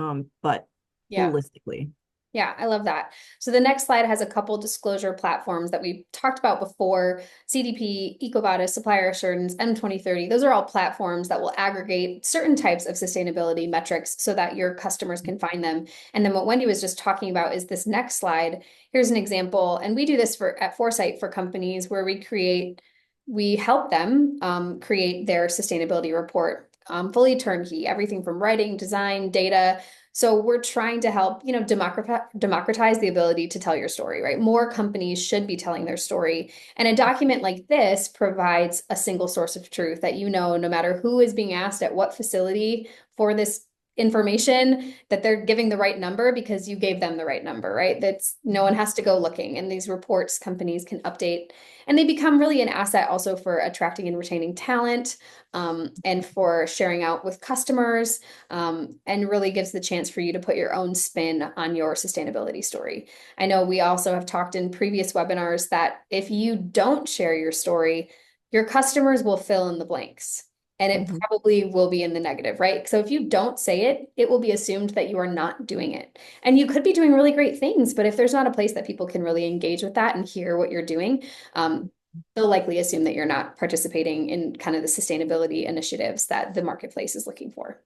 but Yeah. holistically. Yeah, I love that. So the next slide has a couple disclosure platforms that we talked about before: CDP, EcoVadis, Supplier Assurance, M2030. Those are all platforms that will aggregate certain types of sustainability metrics so that your customers can find them. And then what Wendy was just talking about is this next slide. Here's an example, and we do this at Foresight for companies where we help them create their sustainability report, fully turnkey, everything from writing, design, data. So we're trying to help, democratize the ability to tell your story, right? More companies should be telling their story. And a document like this provides a single source of truth that, no matter who is being asked at what facility for this information, that they're giving the right number because you gave them the right number, right? That's no one has to go looking. And these reports companies can update, and they become really an asset also for attracting and retaining talent, and for sharing out with customers, and really gives the chance for you to put your own spin on your sustainability story. I know we also have talked in previous webinars that if you don't share your story, your customers will fill in the blanks. And it Mhm. probably will be in the negative, right? So if you don't say it, it will be assumed that you are not doing it. And you could be doing really great things, but if there's not a place that people can really engage with that and hear what you're doing, they'll likely assume that you're not participating in kind of the sustainability initiatives that the marketplace is looking for.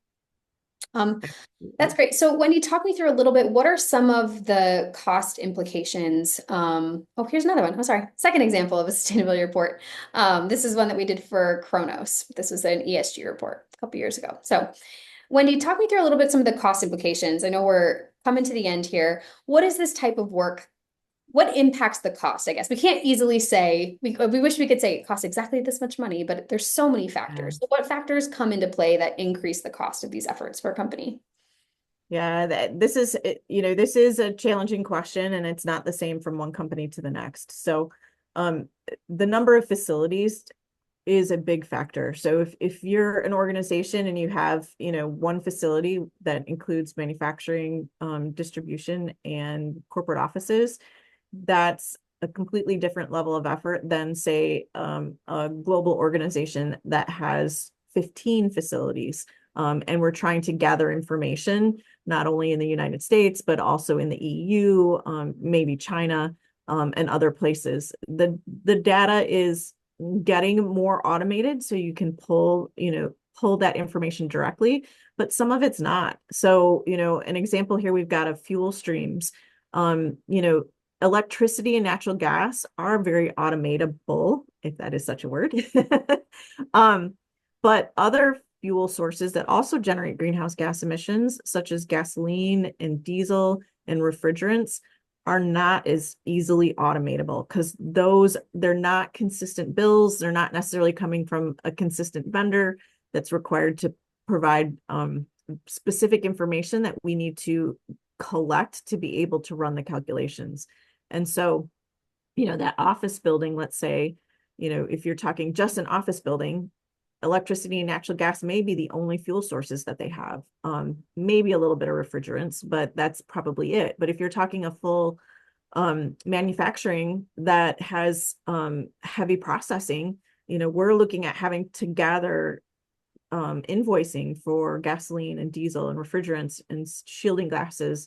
Um, that's Absolutely. great. So Wendy, talk me through a little bit. What are some of the cost implications? Oh, here's another one. Oh, sorry. Second example of a sustainability report. This is one that we did for Kronos. This was an ESG report a couple years ago. So Wendy, talk me through a little bit some of the cost implications. I know we're coming to the end here. What is this type of work? What impacts the cost? I guess we can't easily say, we wish we could say it costs exactly this much money, but there's so many Yeah. factors. So what factors come into play that increase the cost of these efforts for a company? Yeah, this is a challenging question, and it's not the same from one company to the next. So, um, the number of facilities is a big factor. So if you're an organization and you have, one facility that includes manufacturing, distribution, and corporate offices, that's a completely different level of effort than, say, a global organization that has 15 facilities. And we're trying to gather information not only in the United States, but also in the EU, maybe China, and other places. The data is getting more automated, so you can pull that information directly, but some of it's not. So, an example here, we've got a fuel streams. Um, you know, Electricity and natural gas are very automatable, if that is such a word. um, but other fuel sources that also generate greenhouse gas emissions, such as gasoline and diesel and refrigerants, are not as easily automatable because they're not consistent bills. They're not necessarily coming from a consistent vendor that's required to provide specific information that we need to collect to be able to run the calculations. And so, that office building, let's say, if you're talking just an office building, electricity and natural gas may be the only fuel sources that they have. Maybe a little bit of refrigerants, but that's probably it. But if you're talking a full manufacturing that has heavy processing, we're looking at having to gather invoicing for gasoline and diesel and refrigerants and shielding gases,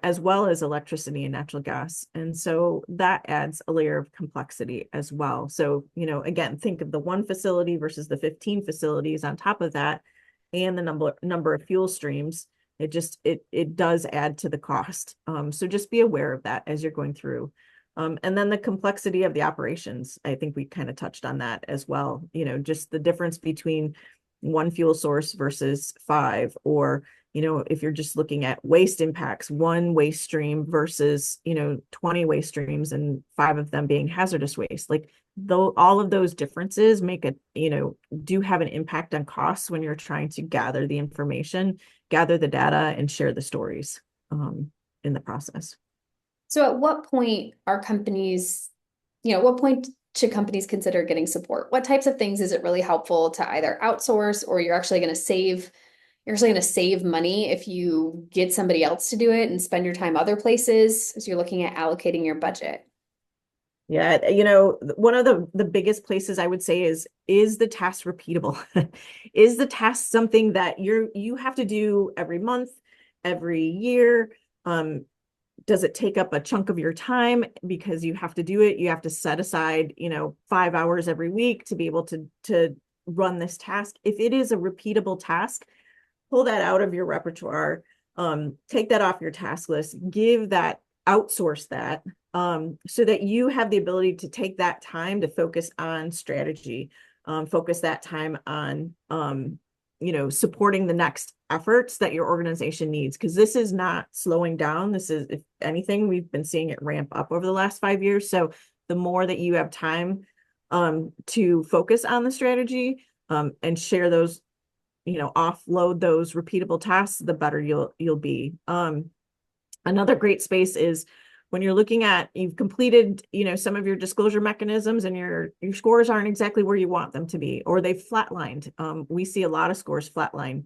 as well as electricity and natural gas. And so that adds a layer of complexity as well. So, again, think of the one facility versus the 15 facilities on top of that, and the number of fuel streams. It does add to the cost. So just be aware of that as you're going through. And then the complexity of the operations. I think we kind of touched on that as well. Just the difference between one fuel source versus five, or if you're just looking at waste impacts, one waste stream versus 20 waste streams, and five of them being hazardous waste. Like, though all of those differences make it, do have an impact on costs when you're trying to gather the information, gather the data, and share the stories in the process. So at what point are companies, what point should companies consider getting support? What types of things is it really helpful to either outsource, or you're actually going to save money if you get somebody else to do it and spend your time other places as you're looking at allocating your budget? Yeah, one of the biggest places I would say is the task repeatable? Is the task something that you have to do every month, every year? Does it take up a chunk of your time because you have to do it? You have to set aside, 5 hours every week to be able to run this task. If it is a repeatable task, pull that out of your repertoire, take that off your task list, outsource that, so that you have the ability to take that time to focus on strategy, focus that time on, supporting the next efforts that your organization needs. Because this is not slowing down. This is, if anything, we've been seeing it ramp up over the last 5 years. So the more that you have time to focus on the strategy, and share those, offload those repeatable tasks, the better you'll be. Another great space is when you're looking at, you've completed, some of your disclosure mechanisms, and your scores aren't exactly where you want them to be, or they've flatlined. We see a lot of scores flatline.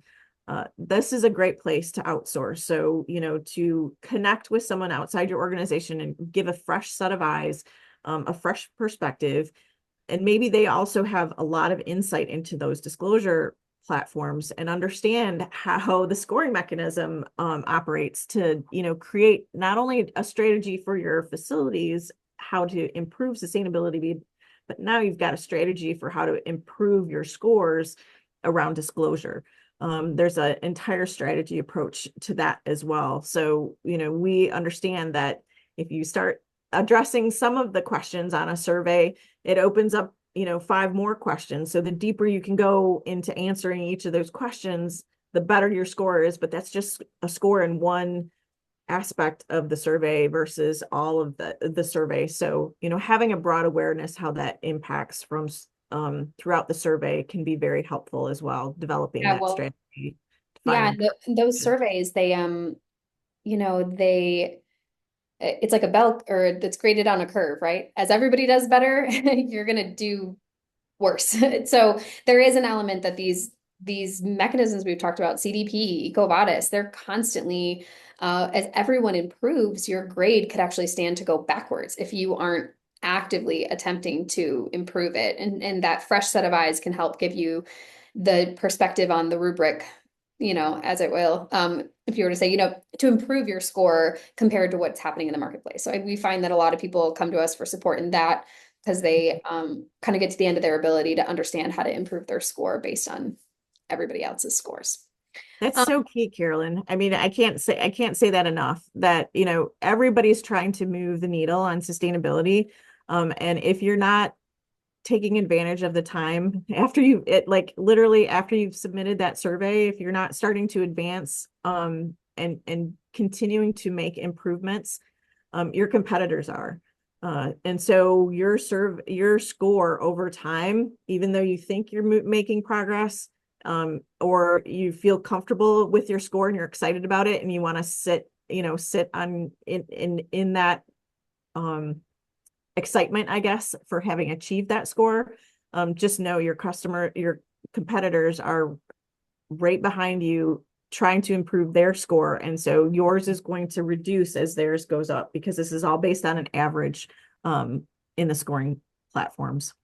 This is a great place to outsource. So, to connect with someone outside your organization and give a fresh set of eyes, a fresh perspective. And maybe they also have a lot of insight into those disclosure platforms and understand how the scoring mechanism operates to, create not only a strategy for your facilities, how to improve sustainability, but now you've got a strategy for how to improve your scores around disclosure. There's an entire strategy approach to that as well. So, we understand that if you start addressing some of the questions on a survey, it opens up 5 more questions. So the deeper you can go into answering each of those questions, the better your score is. But that's just a score in one aspect of the survey versus all of the survey. So, having a broad awareness how that impacts from throughout the survey can be very helpful as well, developing Yeah, that well, strategy to yeah, find. and those surveys, they it's like a bell, or that's graded on a curve, right? As everybody does better, you're going to do worse. So there is an element that these mechanisms we've talked about, CDP, EcoVadis, they're constantly, as everyone improves, your grade could actually stand to go backwards if you aren't actively attempting to improve it. And that fresh set of eyes can help give you the perspective on the rubric, as it will, if you were to say, to improve your score compared to what's happening in the marketplace. So we find that a lot of people come to us for support in that, because they kind of get to the end of their ability to understand how to improve their score based on everybody else's scores. That's Um, so key, Carolyn. I mean, I can't say that enough, that, everybody's trying to move the needle on sustainability. And if you're not taking advantage of the time after literally after you've submitted that survey, if you're not starting to advance, and continuing to make improvements, your competitors are. And so your score over time, even though you think you're making progress, or you feel comfortable with your score and you're excited about it, and you want to sit on in that excitement, I guess, for having achieved that score. Just know your competitors are right behind you trying to improve their score. And so yours is going to reduce as theirs goes up because this is all based on an average in the scoring platforms.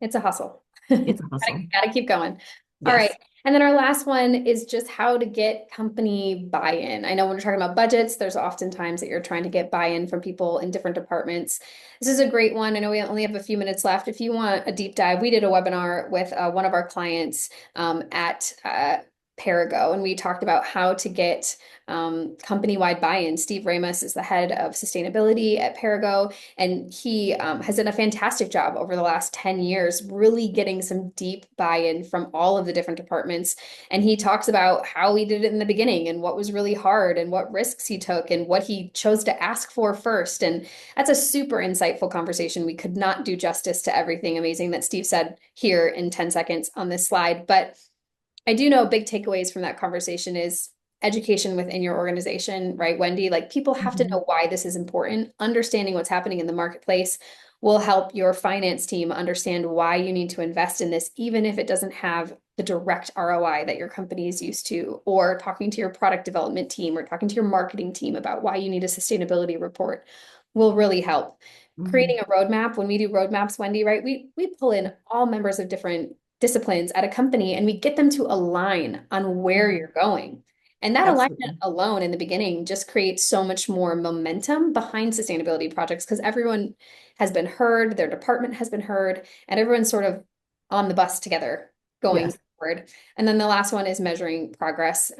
It's a hustle. It's a hustle. Gotta keep going. All right. Yes. And then our last one is just how to get company buy-in. I know when we're talking about budgets, there's often times that you're trying to get buy-in from people in different departments. This is a great one. I know we only have a few minutes left. If you want a deep dive, we did a webinar with one of our clients at Perigo, and we talked about how to get company-wide buy-in. Steve Ramos is the head of sustainability at Perigo, and he has done a fantastic job over the last 10 years, really getting some deep buy-in from all of the different departments. And he talks about how he did it in the beginning and what was really hard and what risks he took and what he chose to ask for first. And that's a super insightful conversation. We could not do justice to everything amazing that Steve said here in 10 seconds on this slide, but I do know big takeaways from that conversation is education within your organization, right, Wendy? Like people have to Mhm. know why this is important. Understanding what's happening in the marketplace will help your finance team understand why you need to invest in this, even if it doesn't have the direct ROI that your company is used to, or talking to your product development team or talking to your marketing team about why you need a sustainability report will really help. Mhm. Creating a roadmap, when we do roadmaps, Wendy, right? We pull in all members of different disciplines at a company and we get them to align on where Mhm. you're going. And that alignment Absolutely. alone in the beginning just creates so much more momentum behind sustainability projects because everyone has been heard, their department has been heard, and everyone's sort of on the bus together going Yes. forward. And then the last one is measuring progress.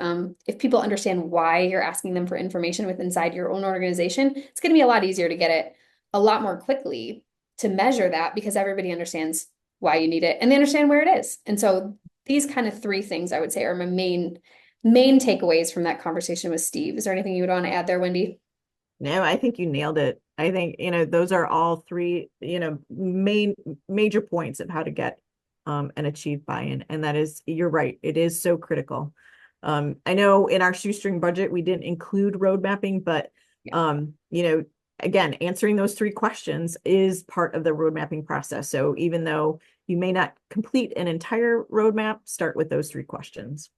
If people understand why you're asking them for information with inside your own organization, it's going to be a lot easier to get it a lot more quickly to measure that because everybody understands why you need it and they understand where it is. And so these kind of three things I would say are my main takeaways from that conversation with Steve. Is there anything you would want to add there, Wendy? No, I think you nailed it. I think, those are all three, major points of how to get and achieve buy-in. And that is, you're right, it is so critical. I know in our shoestring budget, we didn't include road mapping, but Yeah, again, answering those three questions is part of the road mapping process. So even though you may not complete an entire roadmap, start with those three questions.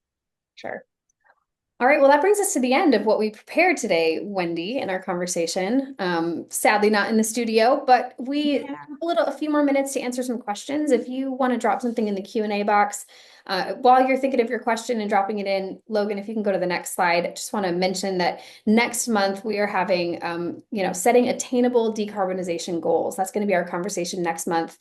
sure. All right, well, that brings us to the end of what we prepared today, Wendy, in our conversation. Sadly, not in the studio, but we have Yeah. a few more minutes to answer some questions. If you want to drop something in the Q&A box, while you're thinking of your question and dropping it in, Logan, if you can go to the next slide, I just want to mention that next month we are having, setting attainable decarbonization goals. That's going to be our conversation next month.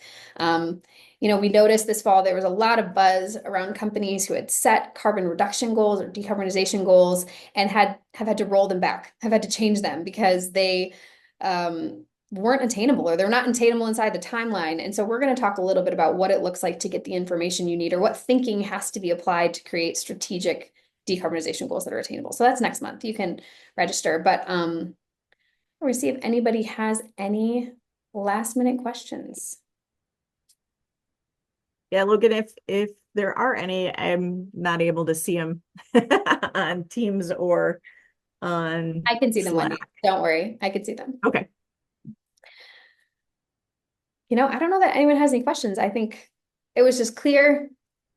We noticed this fall there was a lot of buzz around companies who had set carbon reduction goals or decarbonization goals and have had to roll them back, have had to change them because they weren't attainable or they're not attainable inside the timeline. And so we're going to talk a little bit about what it looks like to get the information you need or what thinking has to be applied to create strategic decarbonization goals that are attainable. So that's next month. You can register, but we'll see if anybody has any last minute questions. Yeah, Logan, if there are any, I'm not able to see them on Teams or on I can see them, Wendy. Slack. Don't worry. I can see them. Okay. I don't know that anyone has any questions. I think it was just clear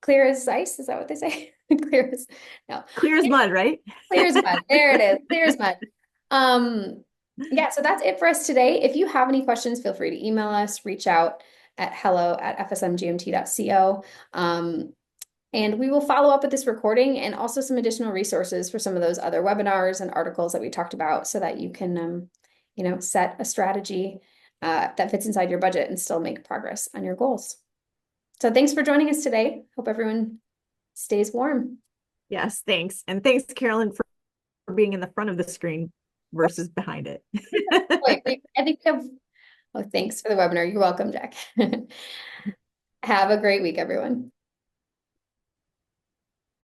as ice. Is that what they say? Clear as, no, Clear as mud, right? clear as mud. There it is. Clear as mud. Um, yeah, so that's it for us today. If you have any questions, feel free to email us, reach out at hello@fsmgmt.co. And we will follow up with this recording and also some additional resources for some of those other webinars and articles that we talked about so that you can, set a strategy that fits inside your budget and still make progress on your goals. So thanks for joining us today. Hope everyone stays warm. Yes, thanks. And thanks, Carolyn, for being in the front of the screen versus behind it. Wait, I think we have, oh, thanks for the webinar. You're welcome, Jack. Have a great week, everyone.